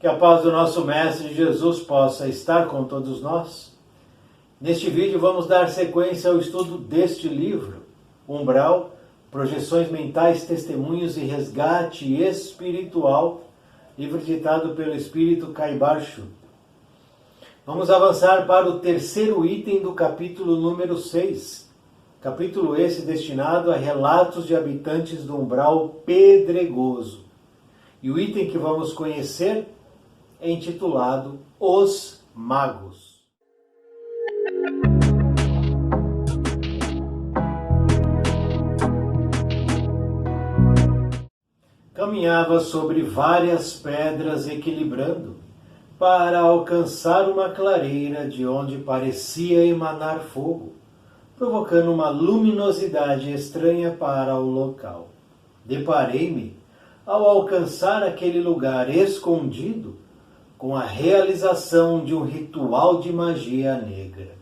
Que a paz do nosso Mestre Jesus possa estar com todos nós. Neste vídeo vamos dar sequência ao estudo deste livro, Umbral, Projeções Mentais, Testemunhos e Resgate Espiritual, livro ditado pelo Espírito Kaibarshu. Vamos avançar para o terceiro item do capítulo número 6. Capítulo esse destinado a relatos de habitantes do umbral pedregoso. E o item que vamos conhecer é intitulado Os Magos. Caminhava sobre várias pedras equilibrando, para alcançar uma clareira de onde parecia emanar fogo, provocando uma luminosidade estranha para o local. Deparei-me, ao alcançar aquele lugar escondido, com a realização de um ritual de magia negra.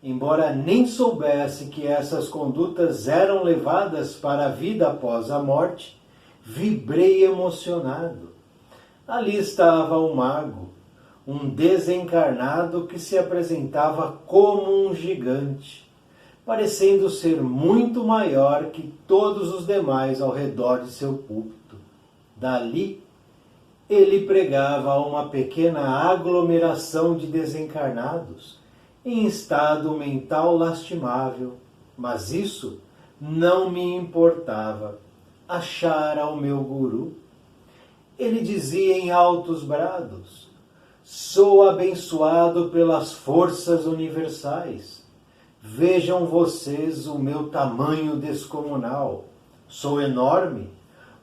Embora nem soubesse que essas condutas eram levadas para a vida após a morte, vibrei emocionado. Ali estava o mago, um desencarnado que se apresentava como um gigante, parecendo ser muito maior que todos os demais ao redor de seu púlpito. Dali, ele pregava a uma pequena aglomeração de desencarnados, em estado mental lastimável, mas isso não me importava. Achara o meu guru. Ele dizia em altos brados: sou abençoado pelas forças universais. Vejam vocês o meu tamanho descomunal. Sou enorme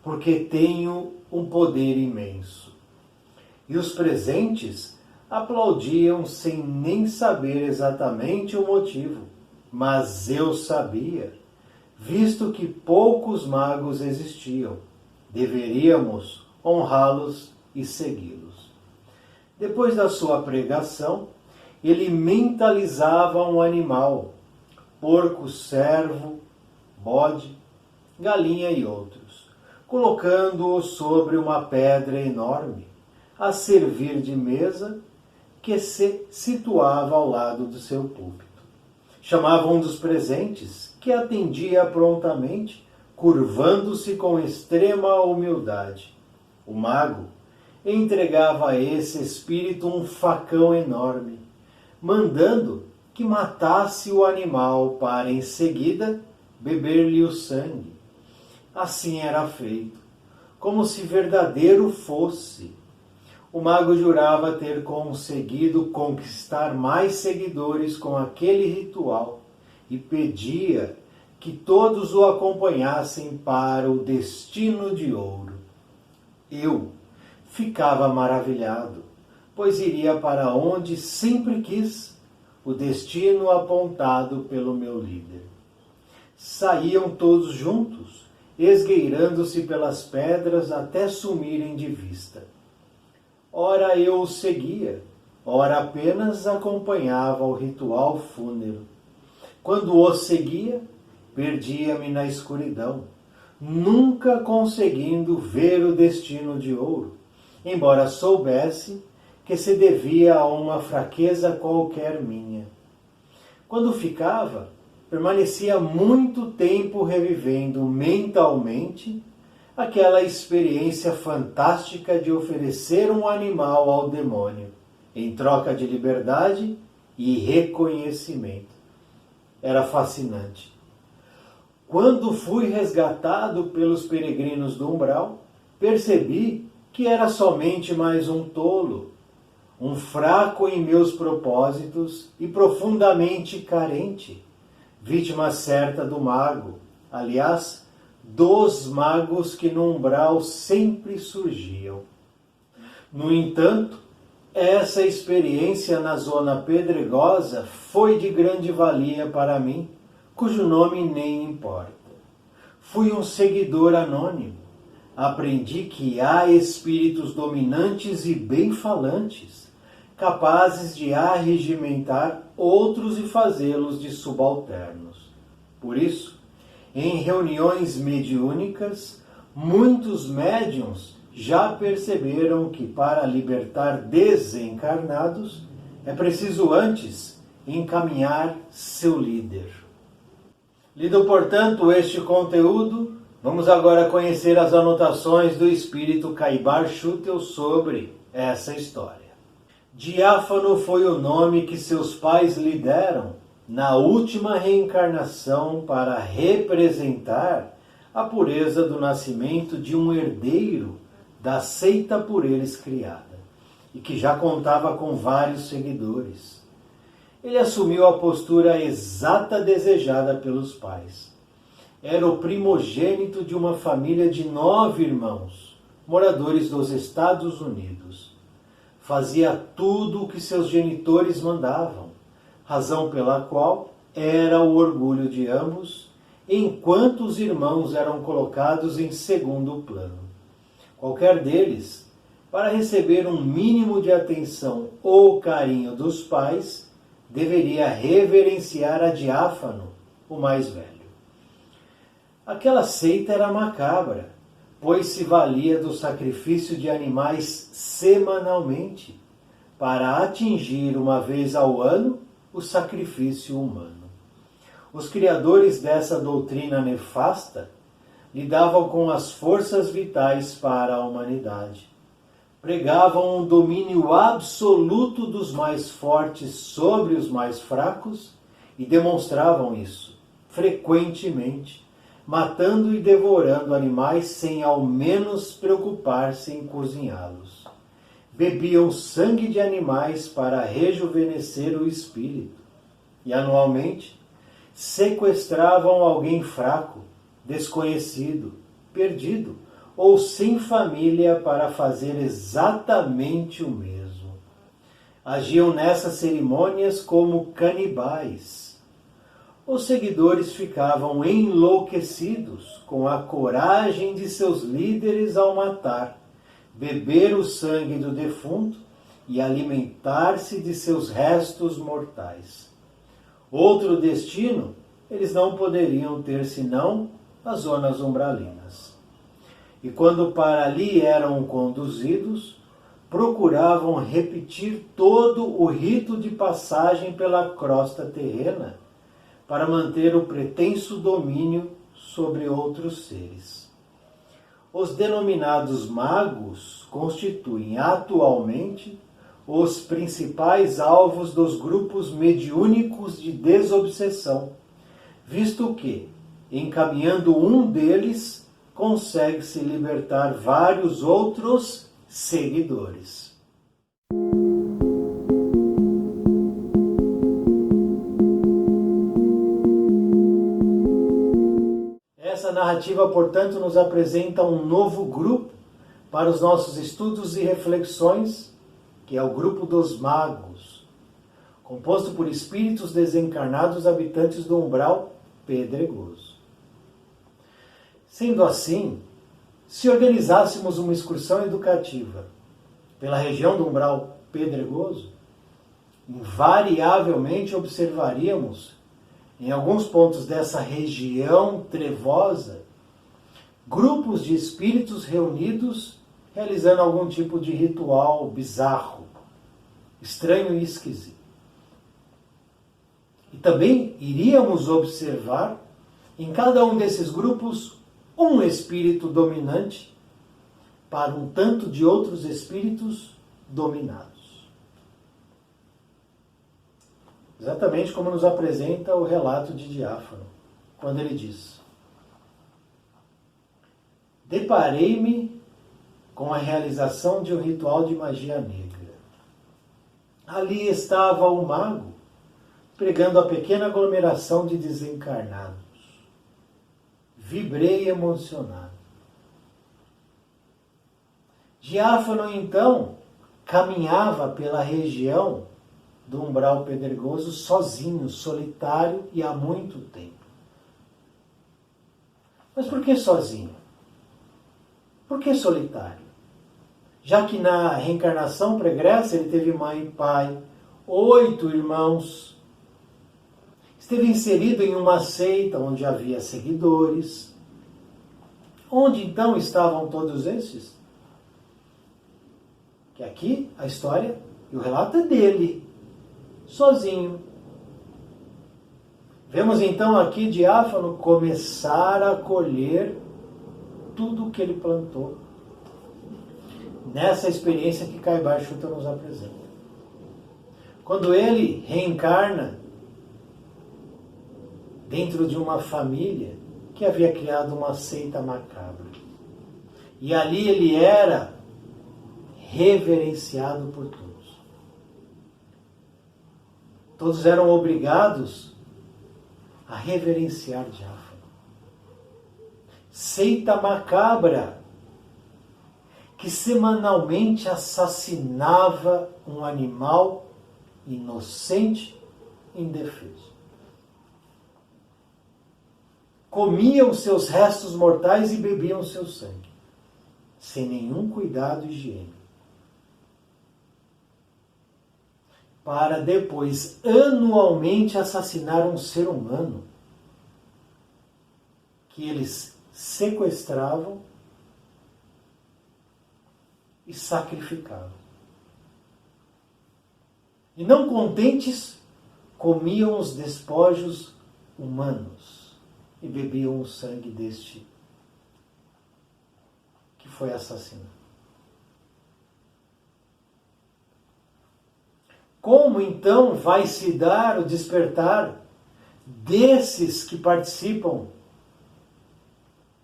porque tenho um poder imenso. E os presentes aplaudiam sem nem saber exatamente o motivo, mas eu sabia, visto que poucos magos existiam. Deveríamos honrá-los e segui-los. Depois da sua pregação, ele mentalizava um animal, porco, cervo, bode, galinha e outros, colocando-o sobre uma pedra enorme, a servir de mesa, que se situava ao lado do seu púlpito. Chamava um dos presentes, que atendia prontamente, curvando-se com extrema humildade. O mago entregava a esse espírito um facão enorme, mandando que matasse o animal para, em seguida, beber-lhe o sangue. Assim era feito, como se verdadeiro fosse. O mago jurava ter conseguido conquistar mais seguidores com aquele ritual e pedia que todos o acompanhassem para o destino de ouro. Eu ficava maravilhado, pois iria para onde sempre quis, o destino apontado pelo meu líder. Saíam todos juntos, esgueirando-se pelas pedras até sumirem de vista. Ora eu o seguia, ora apenas acompanhava o ritual fúnebre. Quando o seguia, perdia-me na escuridão, nunca conseguindo ver o destino de ouro, embora soubesse que se devia a uma fraqueza qualquer minha. Quando ficava, permanecia muito tempo revivendo mentalmente aquela experiência fantástica de oferecer um animal ao demônio, em troca de liberdade e reconhecimento. Era fascinante. Quando fui resgatado pelos peregrinos do umbral, percebi que era somente mais um tolo, um fraco em meus propósitos e profundamente carente, vítima certa do mago, aliás, dos magos que no umbral sempre surgiam. No entanto, essa experiência na zona pedregosa foi de grande valia para mim, cujo nome nem importa. Fui um seguidor anônimo. Aprendi que há espíritos dominantes e bem-falantes, capazes de arregimentar outros e fazê-los de subalternos. Por isso, em reuniões mediúnicas, muitos médiuns já perceberam que para libertar desencarnados é preciso antes encaminhar seu líder. Lido, portanto, este conteúdo, vamos agora conhecer as anotações do espírito Caibar Schutel sobre essa história. Diáfano foi o nome que seus pais lhe deram na última reencarnação para representar a pureza do nascimento de um herdeiro da seita por eles criada, e que já contava com vários seguidores. Ele assumiu a postura exata desejada pelos pais. Era o primogênito de uma família de 9 irmãos, moradores dos Estados Unidos. Fazia tudo o que seus genitores mandavam, razão pela qual era o orgulho de ambos, enquanto os irmãos eram colocados em segundo plano. Qualquer deles, para receber um mínimo de atenção ou carinho dos pais, deveria reverenciar a Diáfano, o mais velho. Aquela seita era macabra, pois se valia do sacrifício de animais semanalmente, para atingir uma vez ao ano o sacrifício humano. Os criadores dessa doutrina nefasta lidavam com as forças vitais para a humanidade. Pregavam um domínio absoluto dos mais fortes sobre os mais fracos e demonstravam isso frequentemente, matando e devorando animais sem ao menos preocupar-se em cozinhá-los. Bebiam sangue de animais para rejuvenescer o espírito e, anualmente, sequestravam alguém fraco, desconhecido, perdido ou sem família para fazer exatamente o mesmo. Agiam nessas cerimônias como canibais. Os seguidores ficavam enlouquecidos com a coragem de seus líderes ao matar, beber o sangue do defunto e alimentar-se de seus restos mortais. Outro destino eles não poderiam ter senão as zonas umbralinas. E quando para ali eram conduzidos, procuravam repetir todo o rito de passagem pela crosta terrena para manter o pretenso domínio sobre outros seres. Os denominados magos constituem atualmente os principais alvos dos grupos mediúnicos de desobsessão, visto que, encaminhando um deles, consegue-se libertar vários outros seguidores. Essa narrativa, portanto, nos apresenta um novo grupo para os nossos estudos e reflexões, que é o grupo dos magos, composto por espíritos desencarnados habitantes do umbral pedregoso. Sendo assim, se organizássemos uma excursão educativa pela região do umbral pedregoso, invariavelmente observaríamos, em alguns pontos dessa região trevosa, grupos de espíritos reunidos realizando algum tipo de ritual bizarro, estranho e esquisito. E também iríamos observar em cada um desses grupos um espírito dominante para um tanto de outros espíritos dominados. Exatamente como nos apresenta o relato de Diáfano, quando ele diz: deparei-me com a realização de um ritual de magia negra. Ali estava o mago, pregando a pequena aglomeração de desencarnados. Vibrei emocionado. Diáfano, então, caminhava pela região do umbral pedregoso sozinho, solitário e há muito tempo. Mas por que sozinho? Por que solitário? Já que na reencarnação pregressa ele teve mãe e pai, 8 irmãos, esteve inserido em uma seita onde havia seguidores. Onde então estavam todos esses? Que aqui a história e o relato é dele, sozinho. Vemos então aqui Diáfano começar a colher tudo o que ele plantou nessa experiência que Caibar Chuta nos apresenta. Quando ele reencarna dentro de uma família que havia criado uma seita macabra. E ali ele era reverenciado por todos. Todos eram obrigados a reverenciar Diáfano. Seita macabra que semanalmente assassinava um animal inocente, indefeso. Comiam seus restos mortais e bebiam seu sangue, sem nenhum cuidado higiênico, para depois anualmente assassinar um ser humano que eles sequestravam e sacrificavam. E não contentes, comiam os despojos humanos e bebiam o sangue deste que foi assassinado. Como então vai se dar o despertar desses que participam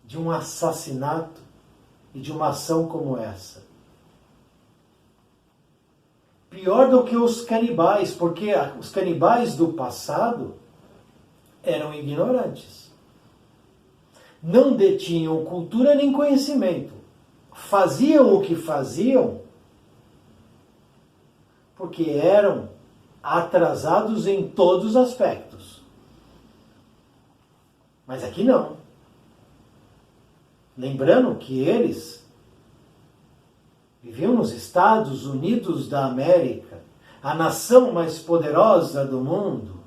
de um assassinato e de uma ação como essa? Pior do que os canibais, porque os canibais do passado eram ignorantes. Não detinham cultura nem conhecimento. Faziam o que faziam porque eram atrasados em todos os aspectos. Mas aqui não. Lembrando que eles viviam nos Estados Unidos da América, a nação mais poderosa do mundo,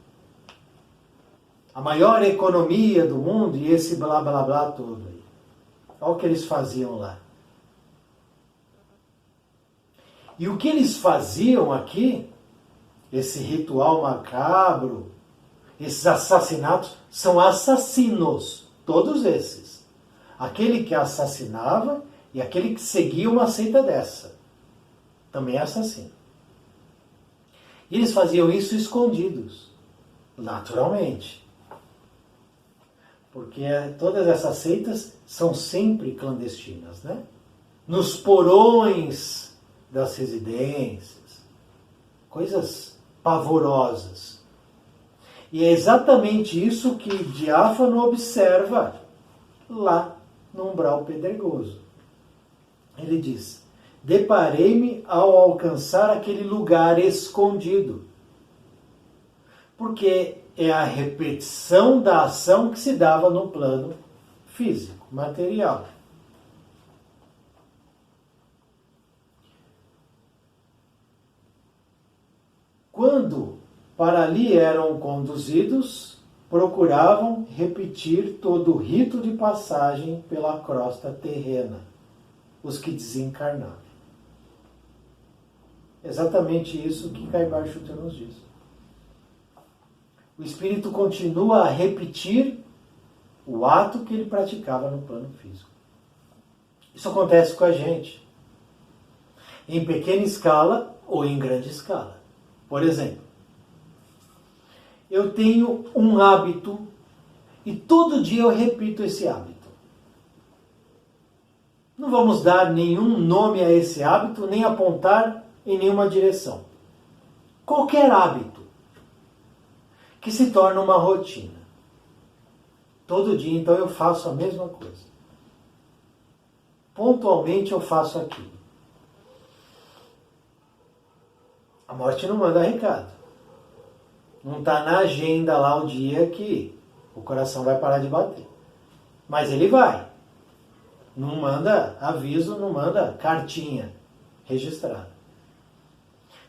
a maior economia do mundo e esse blá blá blá todo aí. Olha o que eles faziam lá. E o que eles faziam aqui, esse ritual macabro, esses assassinatos, são assassinos, todos esses. Aquele que assassinava e aquele que seguia uma seita dessa, também é assassino. E eles faziam isso escondidos, naturalmente. Porque todas essas seitas são sempre clandestinas, né? Nos porões das residências, coisas pavorosas. E é exatamente isso que Diáfano observa lá no umbral pedregoso. Ele diz: deparei-me ao alcançar aquele lugar escondido. Porque é a repetição da ação que se dava no plano físico, material. Quando para ali eram conduzidos, procuravam repetir todo o rito de passagem pela crosta terrena, os que desencarnavam. Exatamente isso que Caibar Chuta nos diz. O espírito continua a repetir o ato que ele praticava no plano físico. Isso acontece com a gente, em pequena escala ou em grande escala. Por exemplo, eu tenho um hábito e todo dia eu repito esse hábito. Não vamos dar nenhum nome a esse hábito, nem apontar em nenhuma direção. Qualquer hábito que se torna uma rotina. Todo dia, então, eu faço a mesma coisa. Pontualmente eu faço aquilo. A morte não manda recado. Não está na agenda lá o dia que o coração vai parar de bater. Mas ele vai. Não manda aviso, não manda cartinha registrada.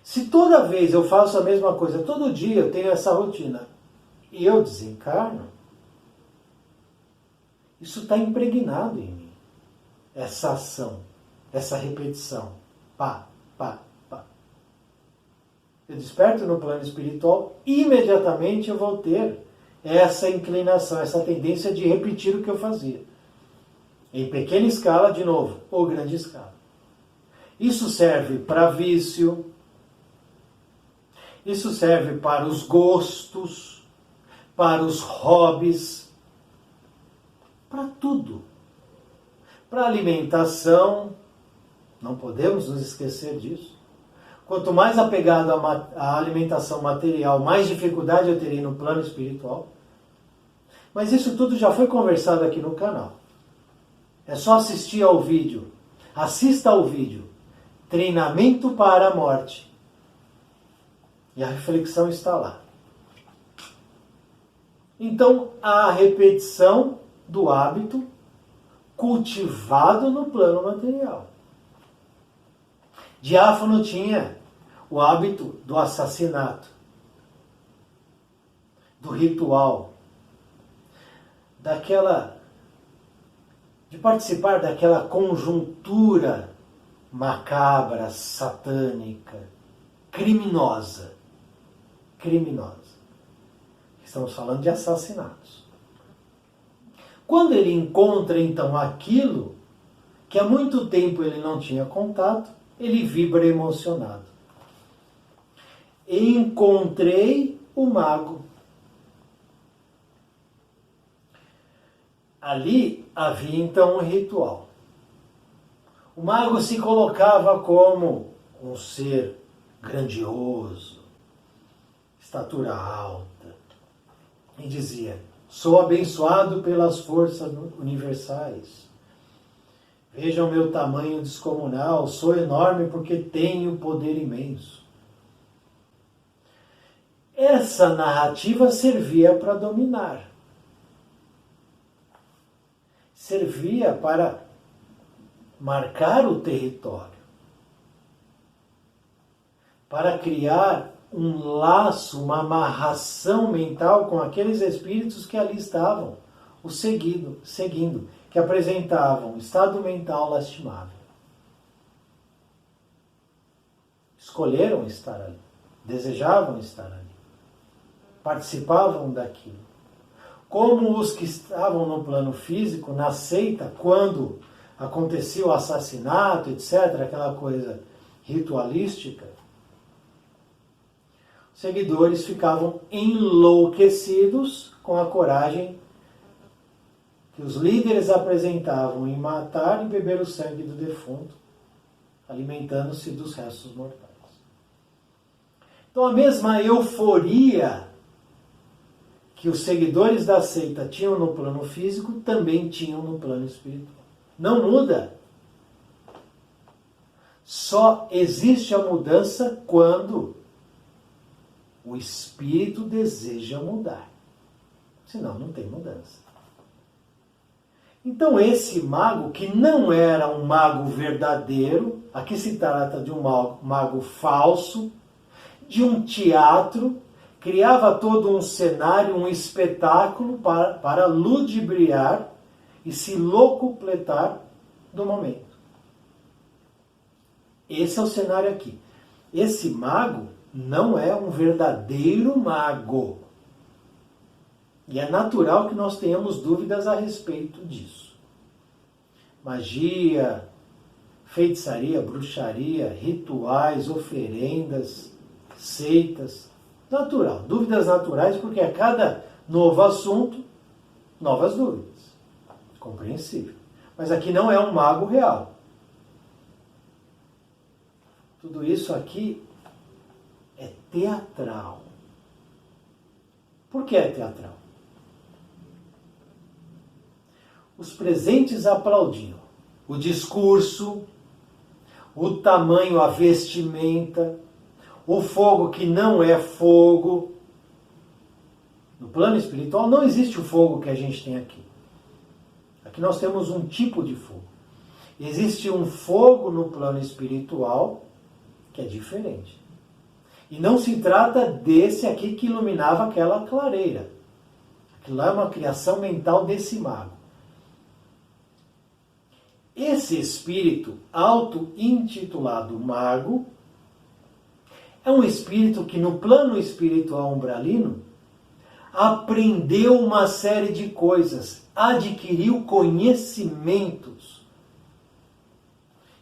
Se toda vez eu faço a mesma coisa, todo dia eu tenho essa rotina, e eu desencarno, isso está impregnado em mim. Essa ação, essa repetição. Pá, pá. eu desperto no plano espiritual, imediatamente eu vou ter essa inclinação, essa tendência de repetir o que eu fazia. Em pequena escala, de novo, ou grande escala. Isso serve para vício, isso serve para os gostos, para os hobbies, para tudo. Para alimentação, não podemos nos esquecer disso. Quanto mais apegado à alimentação material, mais dificuldade eu terei no plano espiritual. Mas isso tudo já foi conversado aqui no canal. É só assistir ao vídeo. Assista ao vídeo. Treinamento para a morte. E a reflexão está lá. Então, a repetição do hábito cultivado no plano material. Diáfano tinha o hábito do assassinato, do ritual, de participar daquela conjuntura macabra, satânica, criminosa. Estamos falando de assassinatos. Quando ele encontra, então, aquilo que há muito tempo ele não tinha contato, ele vibra emocionado. Encontrei o mago. Ali havia, então, um ritual. O mago se colocava como um ser grandioso, estatura alta, e dizia: sou abençoado pelas forças universais. Vejam meu tamanho descomunal, sou enorme porque tenho poder imenso. Essa narrativa servia para dominar. Servia para marcar o território. Para criar um laço, uma amarração mental com aqueles espíritos que ali estavam, o seguindo, que apresentavam um estado mental lastimável. Escolheram estar ali, desejavam estar ali, participavam daquilo. Como os que estavam no plano físico, na seita, quando acontecia o assassinato, etc., aquela coisa ritualística, os seguidores ficavam enlouquecidos com a coragem que os líderes apresentavam em matar e beber o sangue do defunto, alimentando-se dos restos mortais. Então a mesma euforia que os seguidores da seita tinham no plano físico, também tinham no plano espiritual. Não muda. Só existe a mudança quando o espírito deseja mudar. Senão não tem mudança. Então esse mago, que não era um mago verdadeiro, aqui se trata de um mago falso, de um teatro, criava todo um cenário, um espetáculo para ludibriar e se locupletar do momento. Esse é o cenário aqui. Esse mago não é um verdadeiro mago. E é natural que nós tenhamos dúvidas a respeito disso. Magia, feitiçaria, bruxaria, rituais, oferendas, seitas. Natural. Dúvidas naturais, porque a cada novo assunto, novas dúvidas. Compreensível. Mas aqui não é um mago real. Tudo isso aqui é teatral. Por que é teatral? Os presentes aplaudiam o discurso, o tamanho, a vestimenta, o fogo que não é fogo. No plano espiritual não existe o fogo que a gente tem aqui. Aqui nós temos um tipo de fogo. Existe um fogo no plano espiritual que é diferente. E não se trata desse aqui que iluminava aquela clareira. Aquilo lá é uma criação mental desse mago. Esse espírito auto-intitulado mago É um espírito que no plano espiritual umbralino aprendeu uma série de coisas, adquiriu conhecimentos.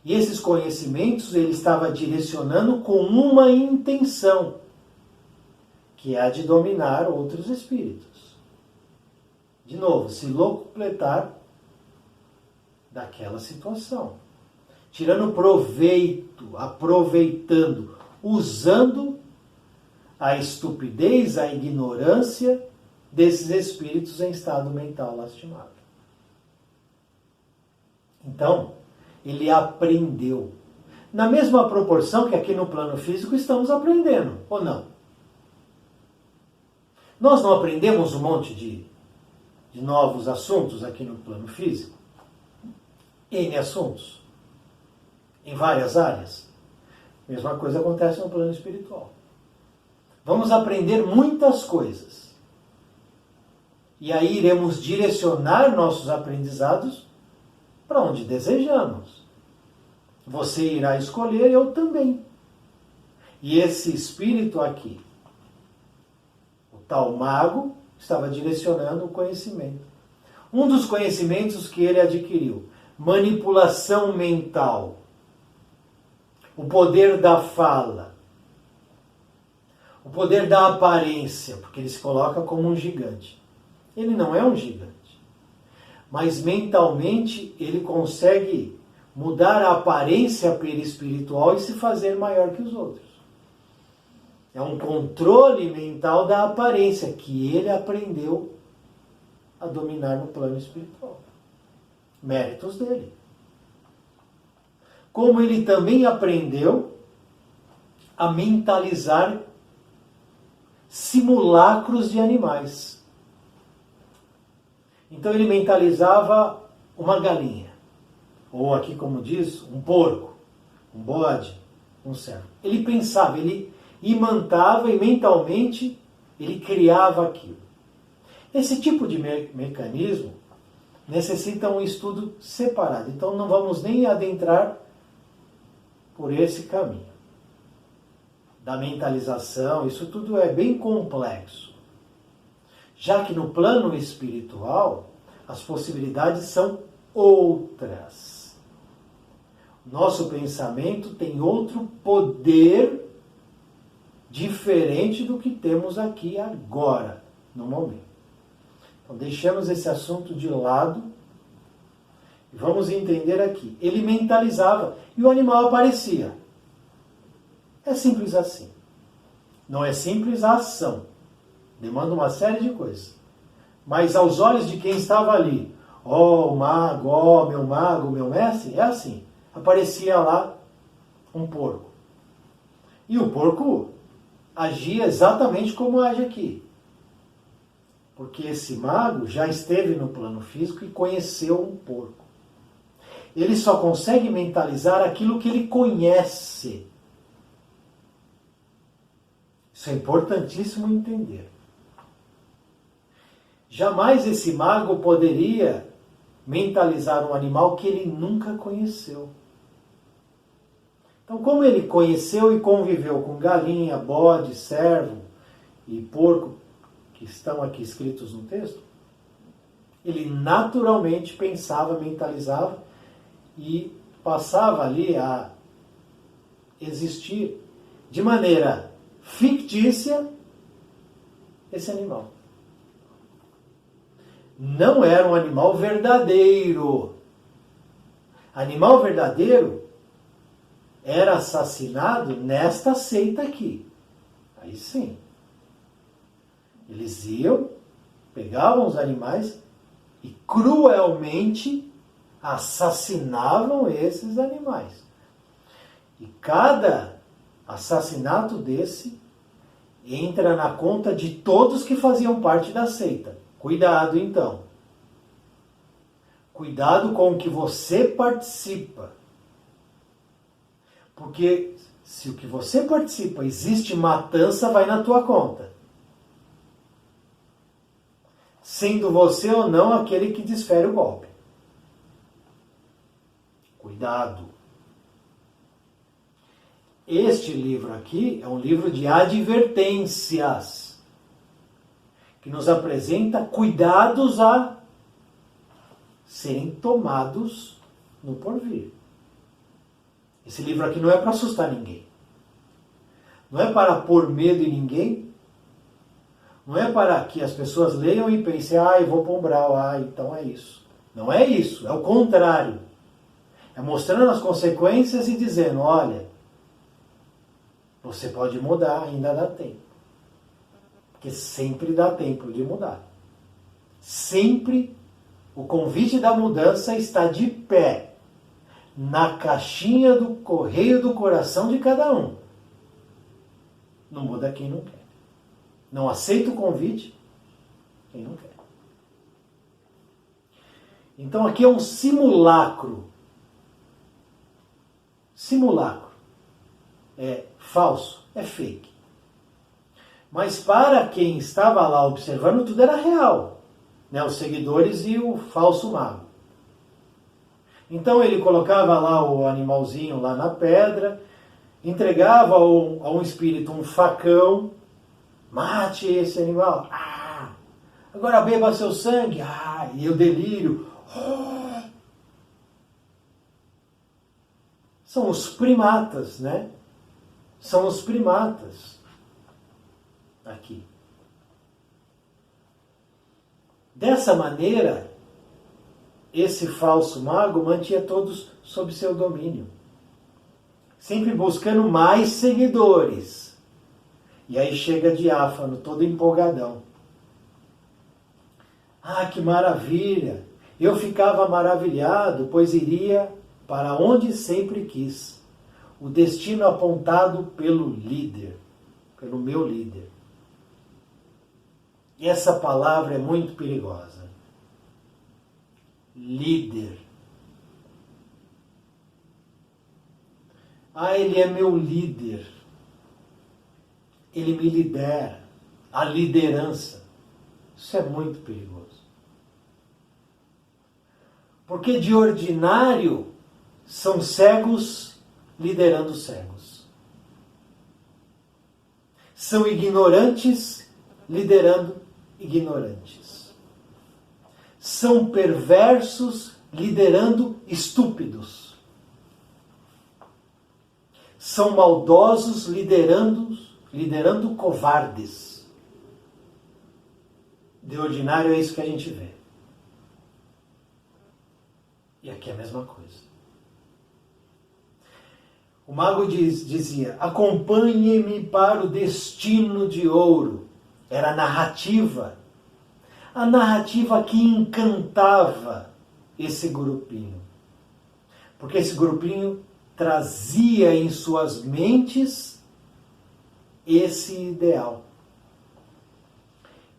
E esses conhecimentos ele estava direcionando com uma intenção, que é a de dominar outros espíritos. De novo, se locupletar daquela situação. Tirando proveito, aproveitando, usando a estupidez, a ignorância desses espíritos em estado mental lastimado. Então, ele aprendeu. Na mesma proporção que aqui no plano físico estamos aprendendo, ou não? Nós não aprendemos um monte de novos assuntos aqui no plano físico? N assuntos. Em várias áreas. Mesma coisa acontece no plano espiritual. Vamos aprender muitas coisas. E aí iremos direcionar nossos aprendizados para onde desejamos. Você irá escolher, eu também. E esse espírito aqui, o tal mago, estava direcionando o conhecimento. Um dos conhecimentos que ele adquiriu, manipulação mental, o poder da fala, o poder da aparência, porque ele se coloca como um gigante. Ele não é um gigante. Mas mentalmente ele consegue mudar a aparência perispiritual e se fazer maior que os outros. É um controle mental da aparência que ele aprendeu a dominar no plano espiritual. Méritos dele. Como ele também aprendeu a mentalizar simulacros de animais. Então ele mentalizava uma galinha, ou aqui como diz, um porco, um bode, um cervo. Ele pensava, ele imantava e mentalmente ele criava aquilo. Esse tipo de mecanismo necessita um estudo separado, então não vamos nem adentrar por esse caminho. Da mentalização, isso tudo é bem complexo. Já que no plano espiritual, as possibilidades são outras. Nosso pensamento tem outro poder diferente do que temos aqui agora, no momento. Então, deixamos esse assunto de lado e vamos entender aqui. Ele mentalizava e o animal aparecia. É simples assim. Não é simples a ação. Demanda uma série de coisas. Mas aos olhos de quem estava ali, o mago, meu mestre, é assim. Aparecia lá um porco. E o porco agia exatamente como age aqui. Porque esse mago já esteve no plano físico e conheceu um porco. Ele só consegue mentalizar aquilo que ele conhece. Isso é importantíssimo entender. Jamais esse mago poderia mentalizar um animal que ele nunca conheceu. Então, como ele conheceu e conviveu com galinha, bode, cervo e porco, que estão aqui escritos no texto, ele naturalmente pensava, mentalizava e passava ali a existir de maneira fictícia esse animal. Não era um animal verdadeiro. Animal verdadeiro era assassinado nesta seita aqui. Aí sim. Eles iam, pegavam os animais e cruelmente assassinavam esses animais. E cada assassinato desse entra na conta de todos que faziam parte da seita. Cuidado, então. Cuidado com o que você participa. Porque se o que você participa existe matança, vai na tua conta. Sendo você ou não aquele que desfere o golpe. Cuidado. Este livro aqui é um livro de advertências, que nos apresenta cuidados a serem tomados no porvir. Esse livro aqui não é para assustar ninguém. Não é para pôr medo em ninguém. Não é para que as pessoas leiam e pensem, eu vou para o umbral, então é isso. Não é isso, é o contrário. É mostrando as consequências e dizendo, olha, você pode mudar, ainda dá tempo. Porque sempre dá tempo de mudar. Sempre o convite da mudança está de pé na caixinha do correio do coração de cada um. Não muda quem não quer. Não aceita o convite quem não quer. Então aqui é um simulacro. Simulacro. É falso, é fake. Mas para quem estava lá observando, tudo era real. Né? Os seguidores e o falso mago. Então ele colocava lá o animalzinho lá na pedra, entregava a um espírito um facão, mate esse animal, agora beba seu sangue, e o delírio. São os primatas, né? São os primatas aqui. Dessa maneira, esse falso mago mantinha todos sob seu domínio, sempre buscando mais seguidores. E aí chega diáfano, todo empolgadão. Que maravilha! Eu ficava maravilhado, pois iria para onde sempre quis. O destino apontado pelo líder, pelo meu líder. E essa palavra é muito perigosa. Líder. Ele é meu líder. Ele me lidera. A liderança. Isso é muito perigoso. Porque de ordinário são cegos liderando cegos. São ignorantes liderando ignorantes. São perversos liderando estúpidos. São maldosos liderando covardes. De ordinário é isso que a gente vê. E aqui é a mesma coisa. O mago dizia, acompanhe-me para o destino de ouro. Era a narrativa. A narrativa que encantava esse grupinho. Porque esse grupinho trazia em suas mentes esse ideal.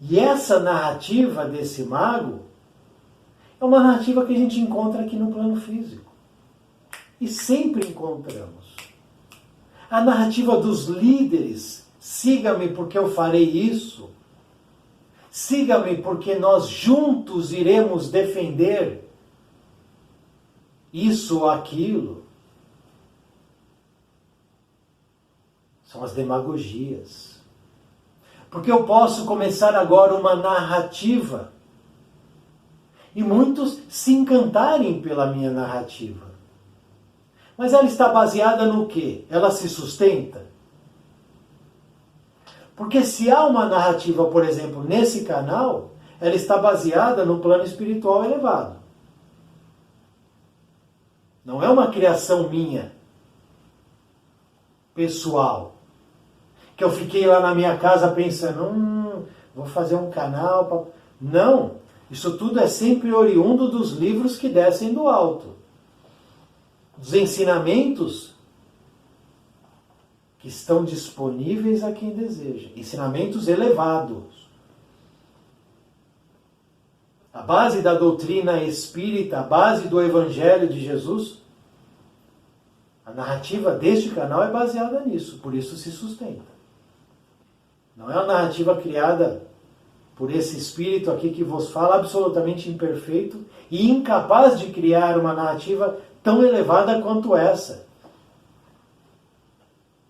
E essa narrativa desse mago é uma narrativa que a gente encontra aqui no plano físico. E sempre encontramos. A narrativa dos líderes, siga-me porque eu farei isso. Siga-me porque nós juntos iremos defender isso ou aquilo. São as demagogias. Porque eu posso começar agora uma narrativa e muitos se encantarem pela minha narrativa. Mas ela está baseada no quê? Ela se sustenta? Porque se há uma narrativa, por exemplo, nesse canal, ela está baseada no plano espiritual elevado. Não é uma criação minha, pessoal, que eu fiquei lá na minha casa pensando, vou fazer um canal. Não, isso tudo é sempre oriundo dos livros que descem do alto. Dos ensinamentos que estão disponíveis a quem deseja. Ensinamentos elevados. A base da doutrina espírita, a base do Evangelho de Jesus, a narrativa deste canal é baseada nisso, por isso se sustenta. Não é uma narrativa criada por esse espírito aqui que vos fala, absolutamente imperfeito e incapaz de criar uma narrativa tão elevada quanto essa.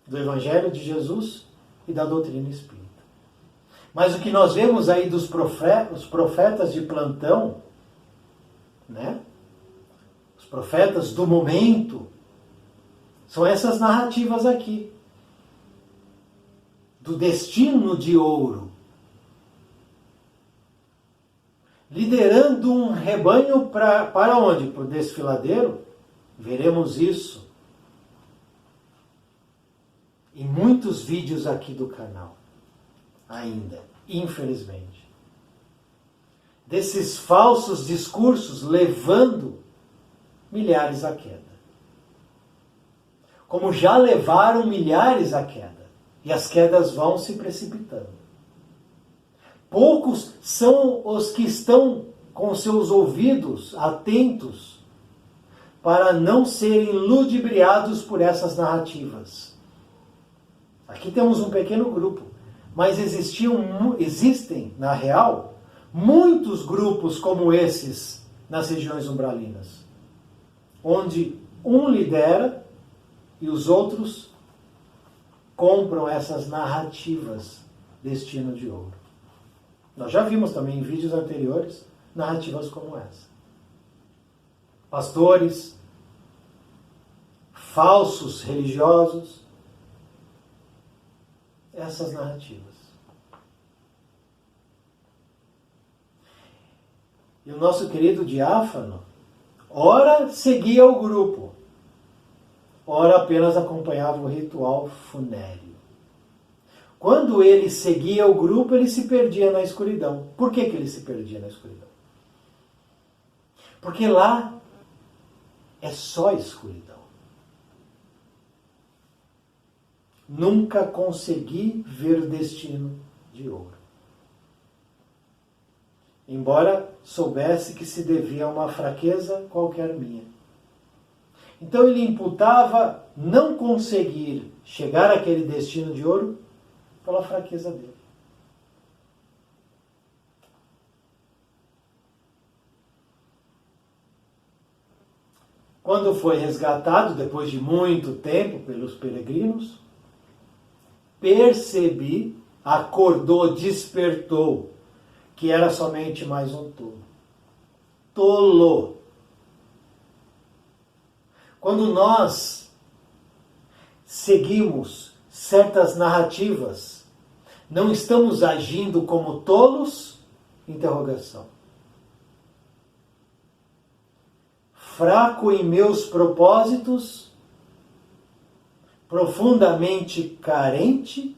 do Evangelho de Jesus e da doutrina espírita. Mas o que nós vemos aí dos profetas de plantão, né? Os profetas do momento, são essas narrativas aqui. Do destino de ouro. Liderando um rebanho para onde? Para o desfiladeiro? Veremos isso em muitos vídeos aqui do canal. Ainda, infelizmente. Desses falsos discursos levando milhares à queda. Como já levaram milhares à queda. E as quedas vão se precipitando. Poucos são os que estão com seus ouvidos atentos para não serem ludibriados por essas narrativas. Aqui temos um pequeno grupo, mas existem, na real, muitos grupos como esses nas regiões umbralinas, onde um lidera e os outros compram essas narrativas destino de ouro. Nós já vimos também em vídeos anteriores narrativas como essa. Pastores, falsos religiosos, essas narrativas. E o nosso querido diáfano, ora seguia o grupo, ora apenas acompanhava o ritual funéreo. Quando ele seguia o grupo, ele se perdia na escuridão. Por que ele se perdia na escuridão? Porque lá é só escuridão. Nunca consegui ver destino de ouro. Embora soubesse que se devia a uma fraqueza qualquer minha. Então ele imputava não conseguir chegar àquele destino de ouro pela fraqueza dele. Quando foi resgatado, depois de muito tempo, pelos peregrinos, percebi, acordou, despertou, que era somente mais um tolo. Tolo. Quando nós seguimos certas narrativas, não estamos agindo como tolos? Interrogação. Fraco em meus propósitos, profundamente carente.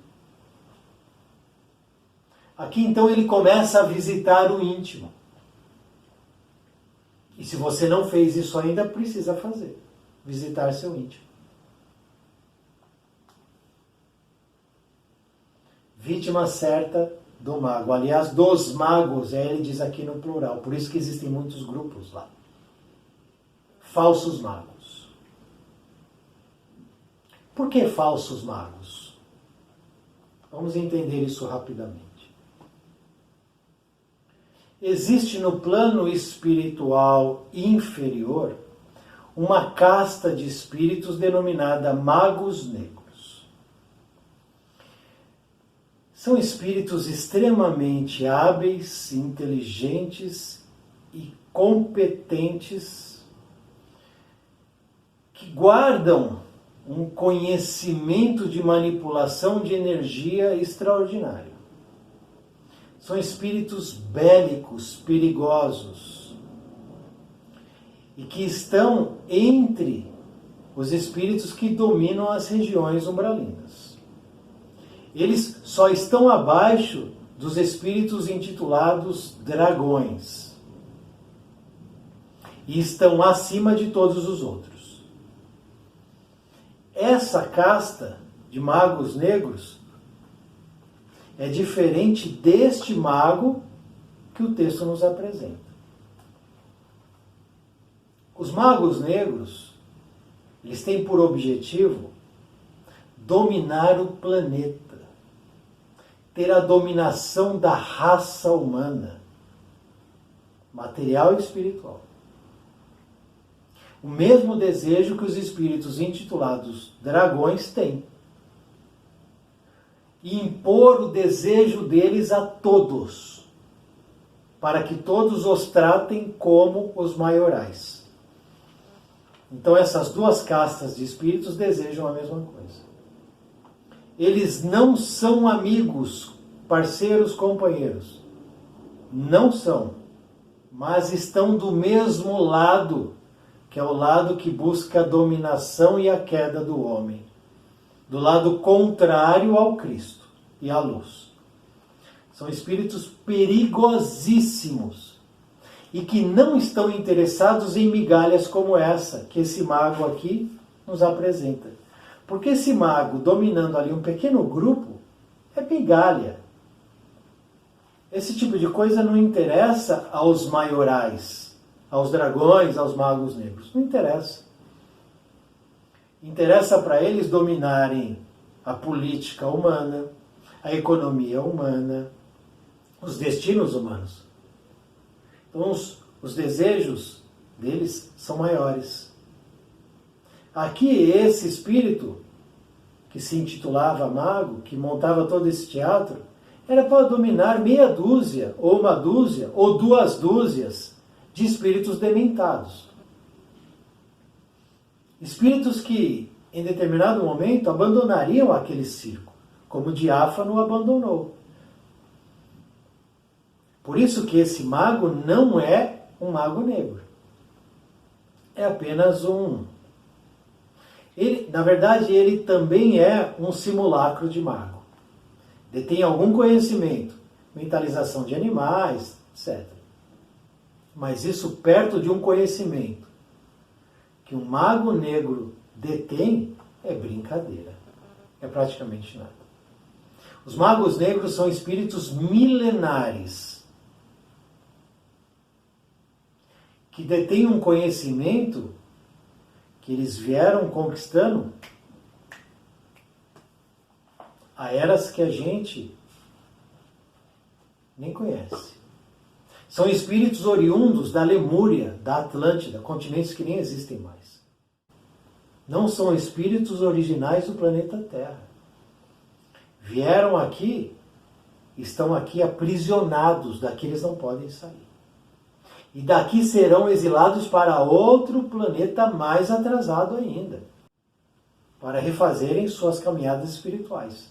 Aqui então ele começa a visitar o íntimo. E se você não fez isso ainda, precisa fazer. Visitar seu íntimo. Vítima certa do mago. Aliás, dos magos, ele diz aqui no plural. Por isso que existem muitos grupos lá. Falsos magos. Por que falsos magos? Vamos entender isso rapidamente. Existe no plano espiritual inferior uma casta de espíritos denominada magos negros. São espíritos extremamente hábeis, inteligentes e competentes que guardam um conhecimento de manipulação de energia extraordinário. São espíritos bélicos, perigosos, e que estão entre os espíritos que dominam as regiões umbralinas. Eles só estão abaixo dos espíritos intitulados dragões, e estão acima de todos os outros. Essa casta de magos negros é diferente deste mago que o texto nos apresenta. Os magos negros, eles têm por objetivo dominar o planeta, ter a dominação da raça humana, material e espiritual. O mesmo desejo que os espíritos intitulados dragões têm, e impor o desejo deles a todos, para que todos os tratem como os maiorais. Então essas duas castas de espíritos desejam a mesma coisa. Eles não são amigos, parceiros, companheiros. Não são. Mas estão do mesmo lado, que é o lado que busca a dominação e a queda do homem. Do lado contrário ao Cristo e à luz. São espíritos perigosíssimos e que não estão interessados em migalhas como essa que esse mago aqui nos apresenta. Porque esse mago dominando ali um pequeno grupo é migalha. Esse tipo de coisa não interessa aos maiorais, aos dragões, aos magos negros. Não interessa. Interessa para eles dominarem a política humana, a economia humana, os destinos humanos. Então os desejos deles são maiores. Aqui esse espírito, que se intitulava mago, que montava todo esse teatro, era para dominar meia dúzia, ou uma dúzia, ou duas dúzias de espíritos dementados. Espíritos que, em determinado momento, abandonariam aquele circo, como o diáfano abandonou. Por isso que esse mago não é um mago negro. É apenas na verdade, ele também é um simulacro de mago. Detém algum conhecimento, mentalização de animais, etc. Mas isso perto de um conhecimento que um mago negro detém é brincadeira. É praticamente nada. Os magos negros são espíritos milenares que detêm um conhecimento que eles vieram conquistando a eras que a gente nem conhece. São espíritos oriundos da Lemúria, da Atlântida, continentes que nem existem mais. Não são espíritos originais do planeta Terra. Vieram aqui, estão aqui aprisionados, daqui eles não podem sair. E daqui serão exilados para outro planeta mais atrasado ainda, para refazerem suas caminhadas espirituais,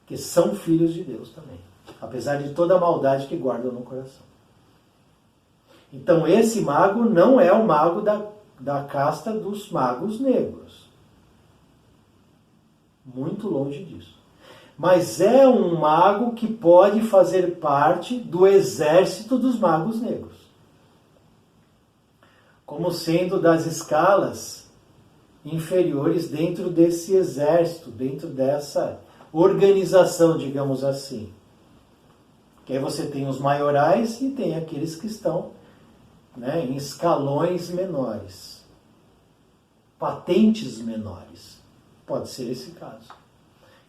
que são filhos de Deus também, apesar de toda a maldade que guardam no coração. Então esse mago não é o mago da casta dos magos negros. Muito longe disso. Mas é um mago que pode fazer parte do exército dos magos negros. Como sendo das escalas inferiores dentro desse exército, dentro dessa organização, digamos assim. Que aí você tem os maiorais e tem aqueles que estão, né, em escalões menores, patentes menores. Pode ser esse caso.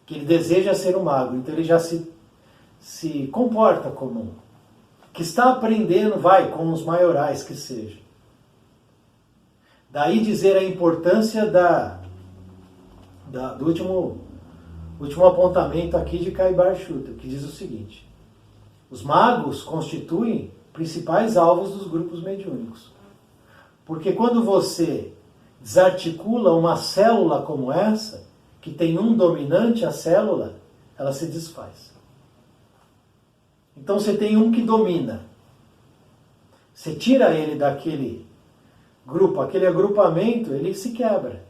Que ele deseja ser um mago, então ele já se comporta como um. Que está aprendendo, com os maiorais que seja. Daí dizer a importância do último apontamento aqui de Caibar Schutter, que diz o seguinte: os magos constituem principais alvos dos grupos mediúnicos. Porque quando você desarticula uma célula como essa, que tem um dominante, a célula, ela se desfaz. Então você tem um que domina. Você tira ele daquele grupo, aquele agrupamento, ele se quebra.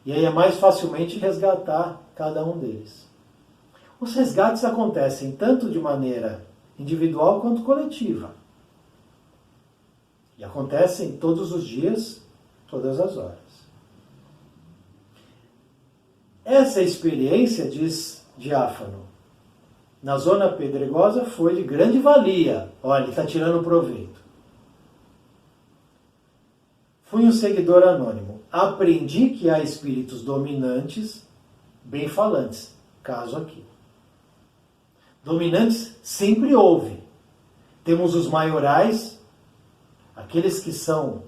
E aí é mais facilmente resgatar cada um deles. Os resgates acontecem tanto de maneira individual quanto coletiva. E acontecem todos os dias, todas as horas. Essa experiência, diz Diáfano, na zona pedregosa foi de grande valia. Olha, ele está tirando proveito. Fui um seguidor anônimo. Aprendi que há espíritos dominantes, bem-falantes. Caso aqui. Dominantes sempre houve. Temos os maiorais, aqueles que são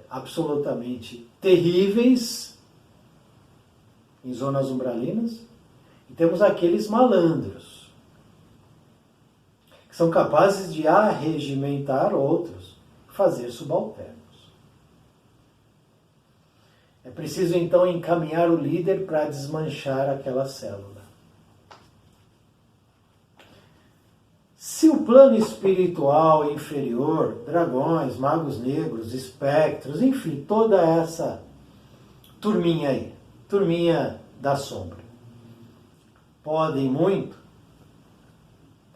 absolutamente terríveis, em zonas umbralinas, e temos aqueles malandros, que são capazes de arregimentar outros, fazer subalternos. É preciso então encaminhar o líder para desmanchar aquela célula. Se o plano espiritual inferior, dragões, magos negros, espectros, enfim, toda essa turminha aí, turminha da sombra, podem muito,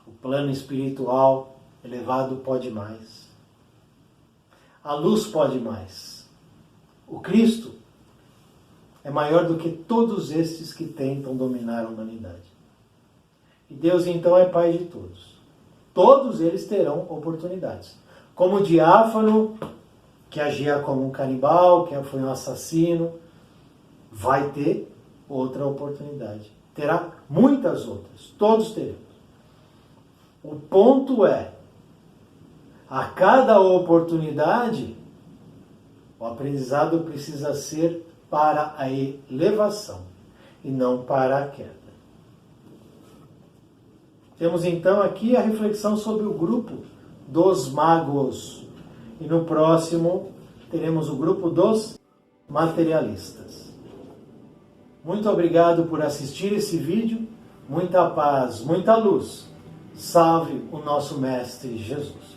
o plano espiritual elevado pode mais. A luz pode mais. O Cristo é maior do que todos estes que tentam dominar a humanidade. E Deus então é Pai de todos. Todos eles terão oportunidades. Como o diáfano, que agia como um canibal, que foi um assassino, vai ter outra oportunidade. Terá muitas outras. Todos teremos. O ponto é, a cada oportunidade, o aprendizado precisa ser para a elevação e não para a queda. Temos então aqui a reflexão sobre o grupo dos magos. E no próximo teremos o grupo dos materialistas. Muito obrigado por assistir esse vídeo. Muita paz, muita luz. Salve o nosso Mestre Jesus.